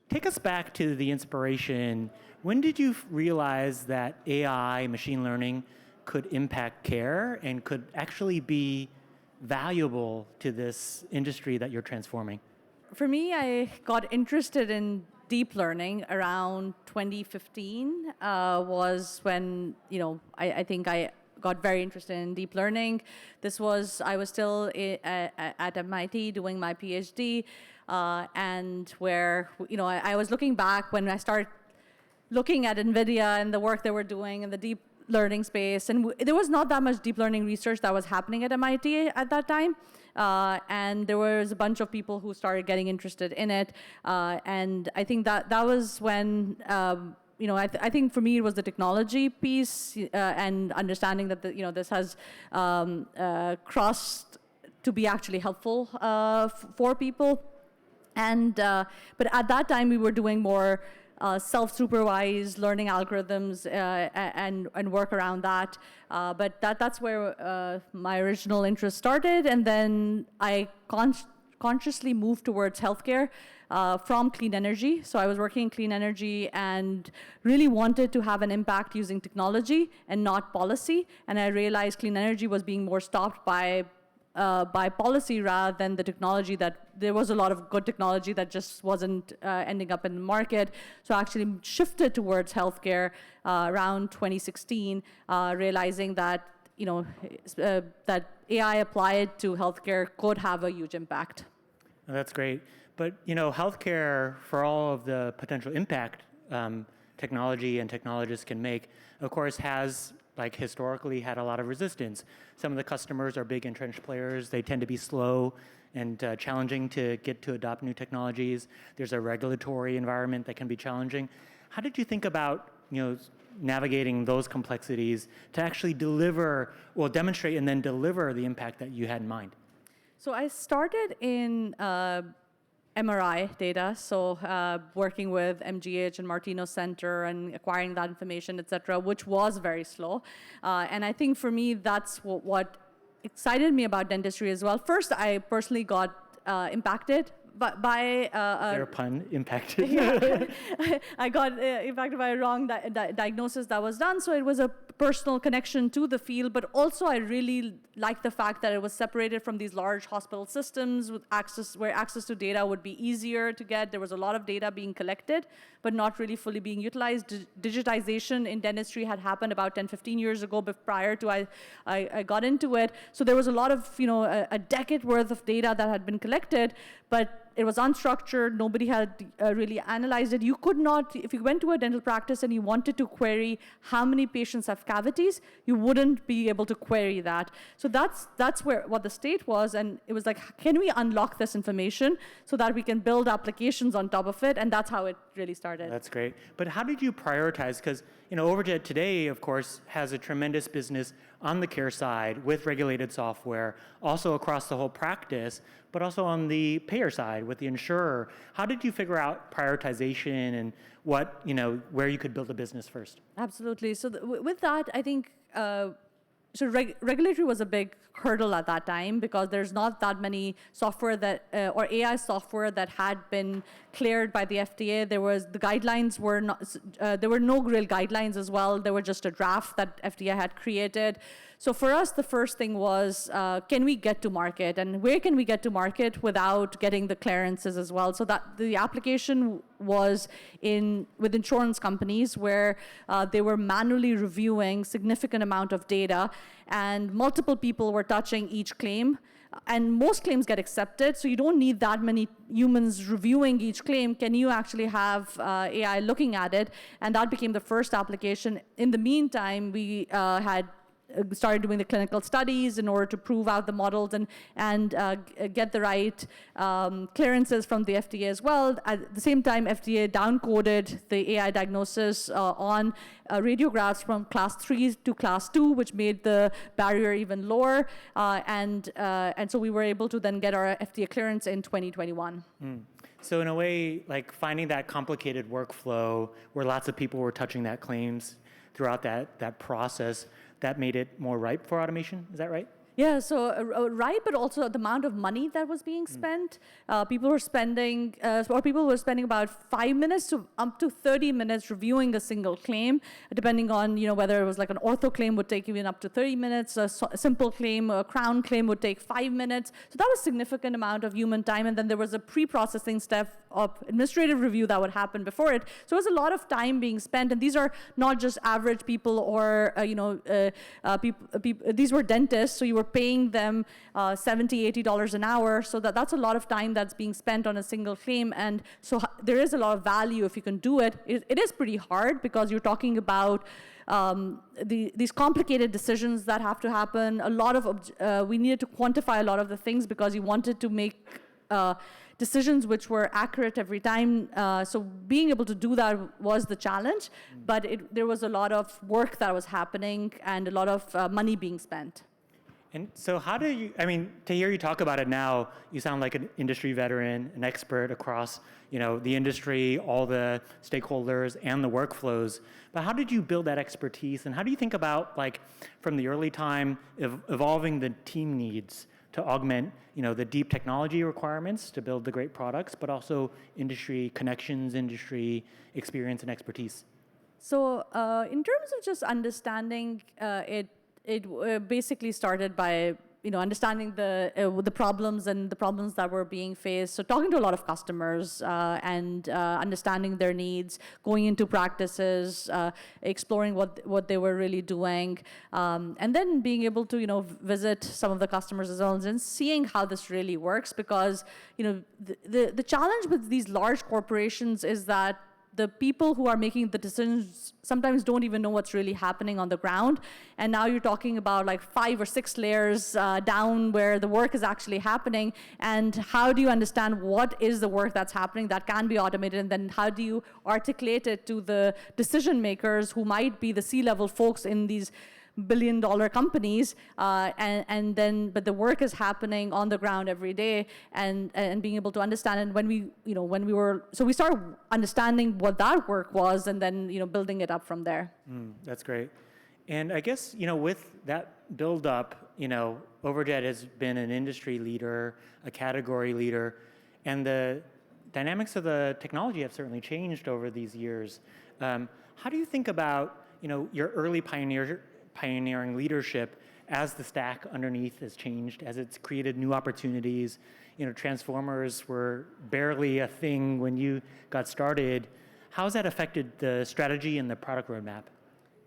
Take us back to the inspiration. When did you realize that AI, machine learning, could impact care and could actually be valuable to this industry that you're transforming? For me, I got interested in deep learning around 2015. Was when I think I got very interested in deep learning. I was still at MIT doing my PhD, and where I was looking back when I started looking at NVIDIA and the work they were doing in the deep learning space. And there was not that much deep learning research that was happening at MIT at that time. And there was a bunch of people who started getting interested in it. And I think that was when, I think for me it was the technology piece and understanding that this has crossed to be actually helpful for people. And but at that time we were doing more self-supervised learning algorithms and work around that. But that's where my original interest started, and then I consciously moved towards healthcare from clean energy. So I was working in clean energy and really wanted to have an impact using technology and not policy. And I realized clean energy was being more stopped by policy rather than the technology. That there was a lot of good technology that just wasn't ending up in the market. So I actually shifted towards healthcare around 2016, realizing that that AI applied to healthcare could have a huge impact. That's great. But healthcare, for all of the potential impact technology and technologists can make, of course, has historically had a lot of resistance. Some of the customers are big entrenched players. They tend to be slow and challenging to get to adopt new technologies. There's a regulatory environment that can be challenging. How did you think about navigating those complexities to actually demonstrate and then deliver the impact that you had in mind? So I started in MRI data, so working with MGH and Martino Center and acquiring that information, et cetera, which was very slow. And I think for me, that's what excited me about dentistry as well. First, I personally got impacted by Is there a pun? Impacted? Yeah. I got impacted by a wrong diagnosis that was done. So it was a personal connection to the field, but also I really liked the fact that it was separated from these large hospital systems with where access to data would be easier to get. There was a lot of data being collected, but not really fully being utilized. Digitization in dentistry had happened about 10, 15 years ago, but prior to I got into it. So there was a lot of, a decade worth of data that had been collected, but it was unstructured. Nobody had really analyzed it. You could not, if you went to a dental practice and you wanted to query how many patients have cavities, you wouldn't be able to query that. So that's what the state was, and it was like, can we unlock this information so that we can build applications on top of it? And that's how it really started. That's great. But how did you prioritize? Because Overjet today, of course, has a tremendous business on the care side with regulated software, also across the whole practice, but also on the payer side with the insurer. How did you figure out prioritization and where you could build a business first? Absolutely. So with that, I think regulatory was a big hurdle at that time because there's not that many software that or AI software that had been cleared by the FDA. There were no real guidelines as well. There were just a draft that FDA had created. So for us, the first thing was, can we get to market? And where can we get to market without getting the clearances as well? So that the application was with insurance companies where they were manually reviewing significant amount of data, and multiple people were touching each claim. And most claims get accepted, so you don't need that many humans reviewing each claim. Can you actually have AI looking at it? And that became the first application. In the meantime, we had started doing the clinical studies in order to prove out the models and get the right clearances from the FDA as well. At the same time, FDA downcoded the AI diagnosis on radiographs from class 3 to class 2, which made the barrier even lower. And so we were able to then get our FDA clearance in 2021. So in a way, like finding that complicated workflow where lots of people were touching that claims throughout that process, that made it more ripe for automation. Is that right? Yeah, so right, but also the amount of money that was being spent. People were spending about 5 minutes to up to 30 minutes reviewing a single claim, depending on whether it was like an ortho claim would take even up to 30 minutes, a simple claim, a crown claim would take 5 minutes. So that was a significant amount of human time, and then there was a pre-processing step of administrative review that would happen before it. So it was a lot of time being spent, and these are not just average people or these were dentists, so you were paying them $70, $80 an hour, so that's a lot of time that's being spent on a single claim, and so there is a lot of value if you can do it. It is pretty hard because you're talking about these complicated decisions that have to happen. A lot of we needed to quantify a lot of the things because you wanted to make decisions which were accurate every time. So being able to do that was the challenge, but there was a lot of work that was happening and a lot of money being spent. And so how do you, to hear you talk about it now, you sound like an industry veteran, an expert across, the industry, all the stakeholders and the workflows. But how did you build that expertise? And how do you think about, like, from the early time, evolving the team needs to augment, the deep technology requirements to build the great products, but also industry connections, industry experience and expertise? So in terms of just understanding it basically started by understanding the problems and the problems that were being faced. So talking to a lot of customers and understanding their needs, going into practices, exploring what they were really doing, and then being able to visit some of the customers as well and seeing how this really works. Because the challenge with these large corporations is that the people who are making the decisions sometimes don't even know what's really happening on the ground. And now you're talking about like 5 or 6 layers down where the work is actually happening. And how do you understand what is the work that's happening that can be automated? And then how do you articulate it to the decision makers who might be the C-level folks in these billion-dollar companies, but the work is happening on the ground every day, and being able to understand. And so we started understanding what that work was, and then building it up from there. That's great. And I guess with that build up, Overjet has been an industry leader, a category leader, and the dynamics of the technology have certainly changed over these years. How do you think about your early pioneering leadership as the stack underneath has changed, as it's created new opportunities? Transformers were barely a thing when you got started. How's that affected the strategy and the product roadmap?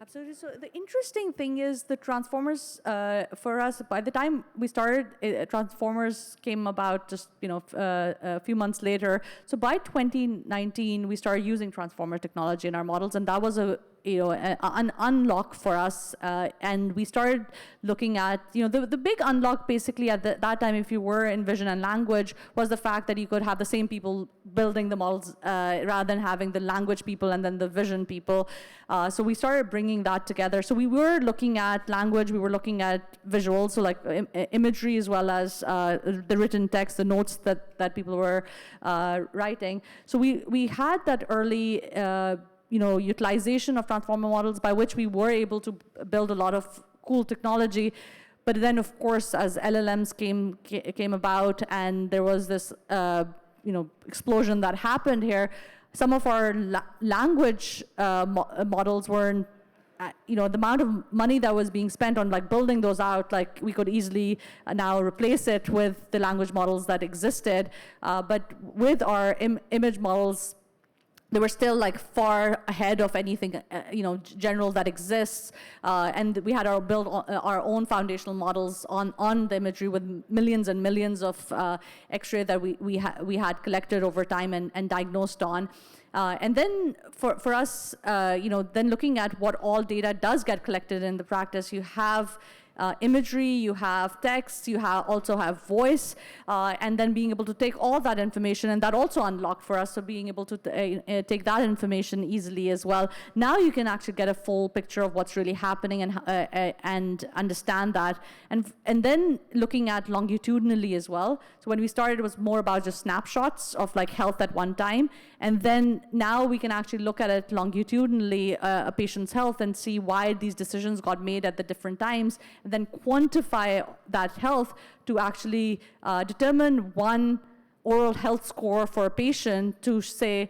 Absolutely. So the interesting thing is the Transformers, for us, by the time we started, Transformers came about just a few months later. So by 2019, we started using Transformer technology in our models, and that was an unlock for us, and we started looking at the big unlock basically at that time, if you were in vision and language, was the fact that you could have the same people building the models rather than having the language people and then the vision people. So we started bringing that together. So we were looking at language, we were looking at visuals, so like imagery as well as the written text, the notes that people were writing. So we had that early utilization of transformer models by which we were able to build a lot of cool technology. But then, of course, as LLMs came about and there was this explosion that happened here, some of our language models weren't, the amount of money that was being spent on like building those out, like we could easily now replace it with the language models that existed. But with our image models, they were still like far ahead of anything, general that exists. And we had build our own foundational models on the imagery with millions and millions of X-ray that we had collected over time and diagnosed on. And then for us, then looking at what all data does get collected in the practice, you have imagery, you have text, you also have voice, and then being able to take all that information, and that also unlocked for us, so being able to take that information easily as well. Now you can actually get a full picture of what's really happening and understand that. And then looking at longitudinally as well. So when we started, it was more about just snapshots of like health at one time, and then now we can actually look at it longitudinally, a patient's health, and see why these decisions got made at the different times. then quantify that health to actually determine one oral health score for a patient to say,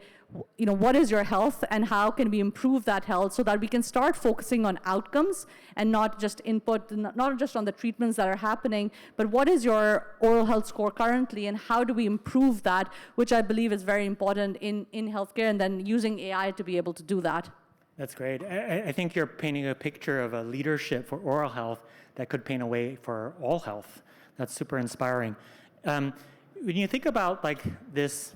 what is your health and how can we improve that health so that we can start focusing on outcomes and not just not just on the treatments that are happening, but what is your oral health score currently and how do we improve that, which I believe is very important in healthcare, and then using AI to be able to do that. That's great. I think you're painting a picture of a leadership for oral health that could paint a way for all health. That's super inspiring. When you think about like this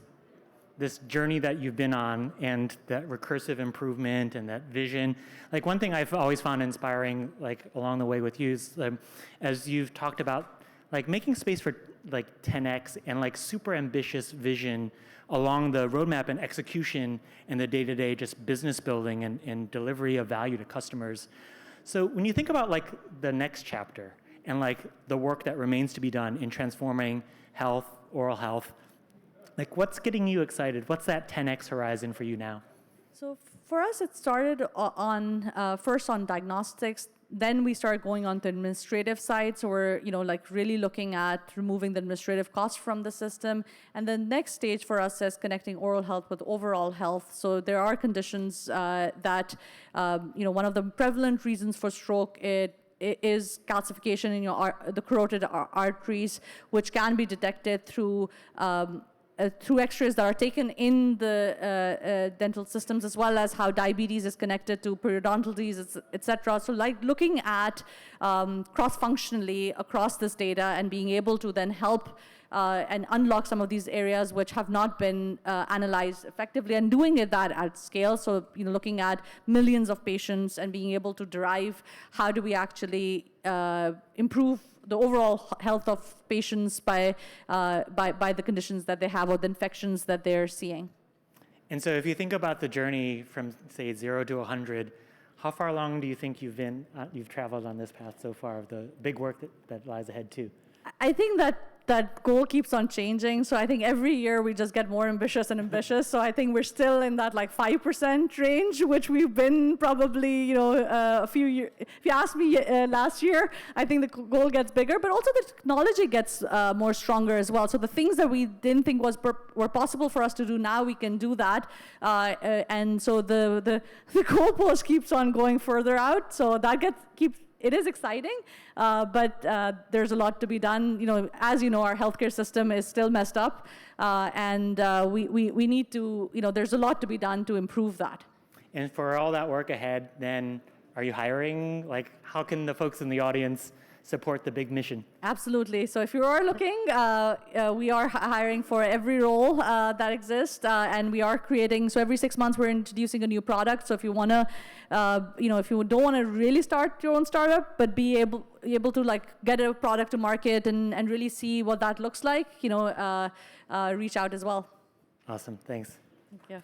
journey that you've been on and that recursive improvement and that vision, like one thing I've always found inspiring, like along the way with you is, as you've talked about, like making space for like 10x and like super ambitious vision along the roadmap and execution and the day-to-day just business building and delivery of value to customers. So when you think about like the next chapter and like the work that remains to be done in transforming health, oral health, like what's getting you excited? What's that 10x horizon for you now? So for us, it started first on diagnostics. Then we started going on to administrative side. So we're like really looking at removing the administrative costs from the system. And the next stage for us is connecting oral health with overall health. So there are conditions that one of the prevalent reasons for stroke is calcification in the carotid arteries, which can be detected through X-rays that are taken in the dental systems, as well as how diabetes is connected to periodontal disease, et cetera. So like looking at cross-functionally across this data and being able to then help and unlock some of these areas which have not been analyzed effectively, and doing that at scale. So looking at millions of patients and being able to derive how do we actually improve the overall health of patients by the conditions that they have or the infections that they're seeing. And so if you think about the journey from, say, 0 to 100, how far along do you think you've traveled on this path so far, of the big work that lies ahead too? I think that goal keeps on changing. So I think every year we just get more ambitious and ambitious. So I think we're still in that like 5% range, which we've been probably, a few years. If you asked me last year, I think the goal gets bigger, but also the technology gets more stronger as well. So the things that we didn't think were possible for us to do now, we can do that. And so the goalpost keeps on going further out. So that it is exciting, but there's a lot to be done. As you know, our healthcare system is still messed up, and we need to, there's a lot to be done to improve that. And for all that work ahead, then are you hiring? Like, how can the folks in the audience support the big mission? Absolutely. So if you are looking, we are hiring for every role that exists, and we are creating. So every 6 months we're introducing a new product. So if you want to, if you don't want to really start your own startup, but be able to like get a product to market and really see what that looks like, reach out as well. Awesome. Thanks. Thank you.